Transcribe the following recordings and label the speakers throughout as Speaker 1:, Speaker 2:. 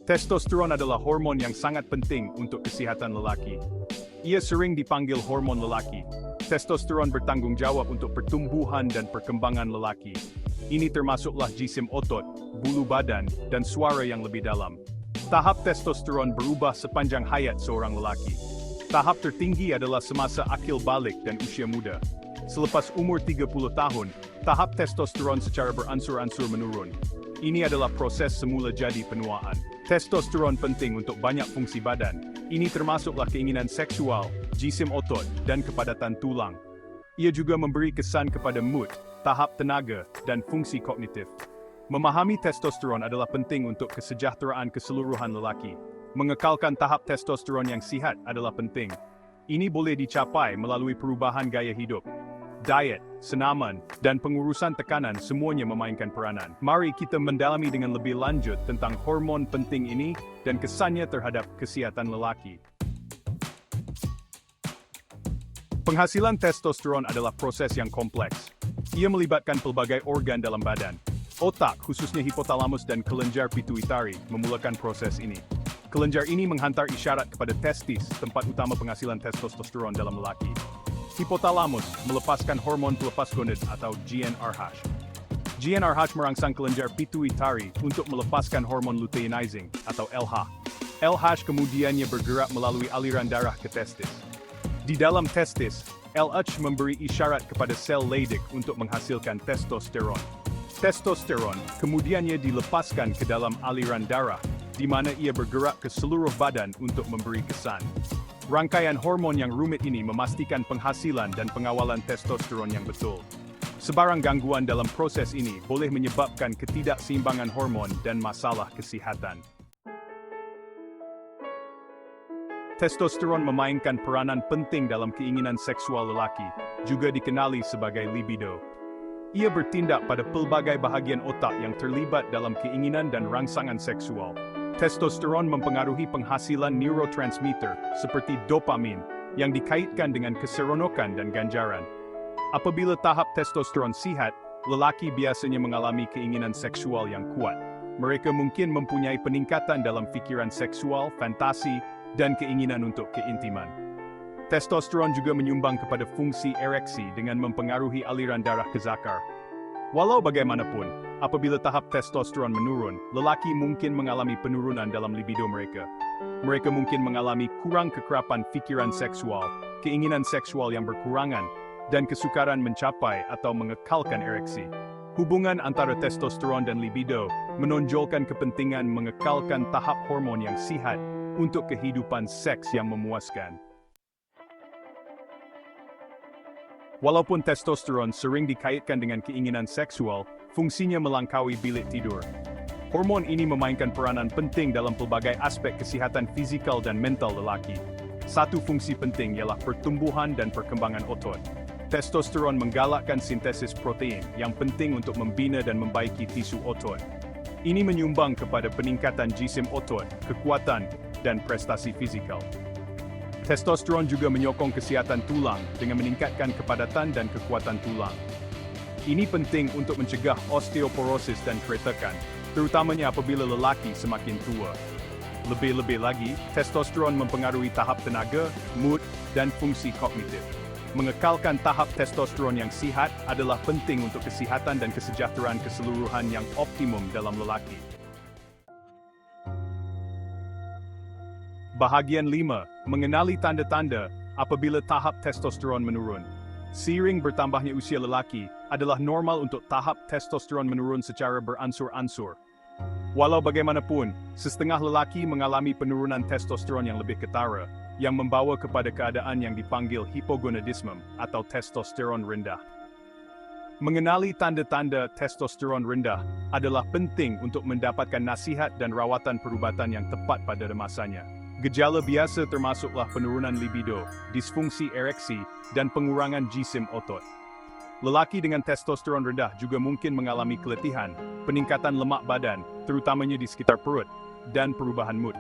Speaker 1: Testosteron adalah hormon yang sangat penting untuk kesihatan lelaki. Ia sering dipanggil hormon lelaki. Testosteron bertanggung jawab untuk pertumbuhan dan perkembangan lelaki. Ini termasuklah jisim otot, bulu badan, dan suara yang lebih dalam. Tahap testosteron berubah sepanjang hayat seorang lelaki. Tahap tertinggi adalah semasa akil balik dan usia muda. Selepas umur 30 tahun, tahap testosteron secara beransur-ansur menurun. Ini adalah proses semula jadi penuaan. Testosteron penting untuk banyak fungsi badan. Ini termasuklah keinginan seksual, jisim otot, dan kepadatan tulang. Ia juga memberi kesan kepada mood, tahap tenaga, dan fungsi kognitif. Memahami testosteron adalah penting untuk kesejahteraan keseluruhan lelaki. Mengekalkan tahap testosteron yang sihat adalah penting. Ini boleh dicapai melalui perubahan gaya hidup. Diet, senaman, dan pengurusan tekanan semuanya memainkan peranan. Mari kita mendalami dengan lebih lanjut tentang hormon penting ini dan kesannya terhadap kesehatan lelaki. Penghasilan testosteron adalah proses yang kompleks. Ia melibatkan pelbagai organ dalam badan. Otak, khususnya hipotalamus dan kelenjar pituitari, memulakan proses ini. Kelenjar ini menghantar isyarat kepada testis, tempat utama penghasilan testosteron dalam lelaki. Hipotalamus melepaskan hormon pelepas gonad atau GnRH. GnRH merangsang kelenjar pituitari untuk melepaskan hormon luteinizing atau LH. LH kemudiannya bergerak melalui aliran darah ke testis. Di dalam testis, LH memberi isyarat kepada sel Leydig untuk menghasilkan testosteron. Testosteron kemudiannya dilepaskan ke dalam aliran darah, di mana ia bergerak ke seluruh badan untuk memberi kesan. Rangkaian hormon yang rumit ini memastikan penghasilan dan pengawalan testosteron yang betul. Sebarang gangguan dalam proses ini boleh menyebabkan ketidakseimbangan hormon dan masalah kesehatan. Testosteron memainkan peranan penting dalam keinginan seksual lelaki, juga dikenali sebagai libido. Ia bertindak pada pelbagai bahagian otak yang terlibat dalam keinginan dan rangsangan seksual. Testosteron mempengaruhi penghasilan neurotransmitter seperti dopamin yang dikaitkan dengan keseronokan dan ganjaran. Apabila tahap testosteron sihat, lelaki biasanya mengalami keinginan seksual yang kuat. Mereka mungkin mempunyai peningkatan dalam pikiran seksual, fantasi, dan keinginan untuk keintiman. Testosteron juga menyumbang kepada fungsi ereksi dengan mempengaruhi aliran darah ke zakar. Walau bagaimanapun, apabila tahap testosteron menurun, lelaki mungkin mengalami penurunan dalam libido mereka. Mereka mungkin mengalami kurang kekerapan pikiran seksual, keinginan seksual yang berkurangan, dan kesukaran mencapai atau mengekalkan ereksi. Hubungan antara testosteron dan libido menonjolkan kepentingan mengekalkan tahap hormon yang sihat untuk kehidupan seks yang memuaskan. Walaupun testosteron sering dikaitkan dengan keinginan seksual, fungsinya melangkaui bilik tidur. Hormon ini memainkan peranan penting dalam pelbagai aspek kesehatan fizikal dan mental lelaki. Satu fungsi penting ialah pertumbuhan dan perkembangan otot. Testosteron menggalakkan sintesis protein yang penting untuk membina dan membaiki tisu otot. Ini menyumbang kepada peningkatan jisim otot, kekuatan, dan prestasi fizikal. Testosteron juga menyokong kesihatan tulang dengan meningkatkan kepadatan dan kekuatan tulang. Ini penting untuk mencegah osteoporosis dan keretakan, terutamanya apabila lelaki semakin tua. Lebih-lebih lagi, testosteron mempengaruhi tahap tenaga, mood, dan fungsi kognitif. Mengekalkan tahap testosteron yang sihat adalah penting untuk kesehatan dan kesejahteraan keseluruhan yang optimum dalam lelaki. Bahagian 5. Mengenali tanda-tanda apabila tahap testosteron menurun. Seiring bertambahnya usia lelaki, adalah normal untuk tahap testosteron menurun secara beransur-ansur. Walau bagaimanapun, setengah lelaki mengalami penurunan testosteron yang lebih ketara, yang membawa kepada keadaan yang dipanggil hipogonadisme atau testosteron rendah. Mengenali tanda-tanda testosteron rendah adalah penting untuk mendapatkan nasihat dan rawatan perubatan yang tepat pada masanya. Gejala biasa termasuklah penurunan libido, disfungsi ereksi, dan pengurangan jisim otot. Lelaki dengan testosteron rendah juga mungkin mengalami keletihan, peningkatan lemak badan, terutamanya di sekitar perut, dan perubahan mood.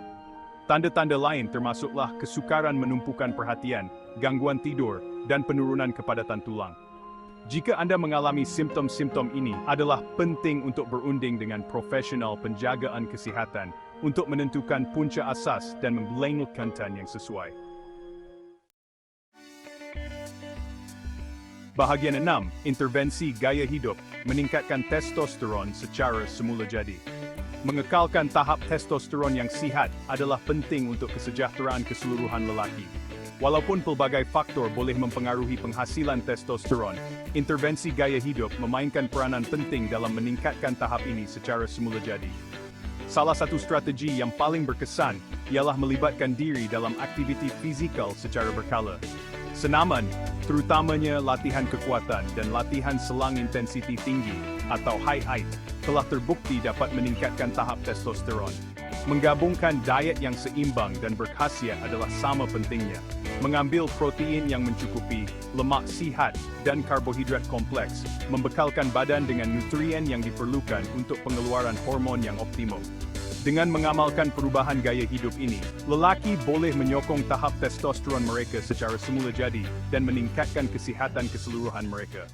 Speaker 1: Tanda-tanda lain termasuklah kesukaran menumpukan perhatian, gangguan tidur, dan penurunan kepadatan tulang. Jika Anda mengalami simptom-simptom ini, adalah penting untuk berunding dengan profesional penjagaan kesihatan untuk menentukan punca asas dan membeli konten yang sesuai. Bahagian 6, intervensi gaya hidup, meningkatkan testosteron secara semula jadi. Mengekalkan tahap testosteron yang sihat adalah penting untuk kesejahteraan keseluruhan lelaki. Walaupun pelbagai faktor boleh mempengaruhi penghasilan testosteron, intervensi gaya hidup memainkan peranan penting dalam meningkatkan tahap ini secara semula jadi. Salah satu strategi yang paling berkesan ialah melibatkan diri dalam aktiviti fizikal secara berkala. Senaman, terutamanya latihan kekuatan dan latihan selang intensiti tinggi atau high height, telah terbukti dapat meningkatkan tahap testosteron. Menggabungkan diet yang seimbang dan berkhasiat adalah sama pentingnya. Mengambil protein yang mencukupi, lemak sihat, dan karbohidrat kompleks, membekalkan badan dengan nutrien yang diperlukan untuk pengeluaran hormon yang optimum. Dengan mengamalkan perubahan gaya hidup ini, lelaki boleh menyokong tahap testosteron mereka secara semula jadi dan meningkatkan kesihatan keseluruhan mereka.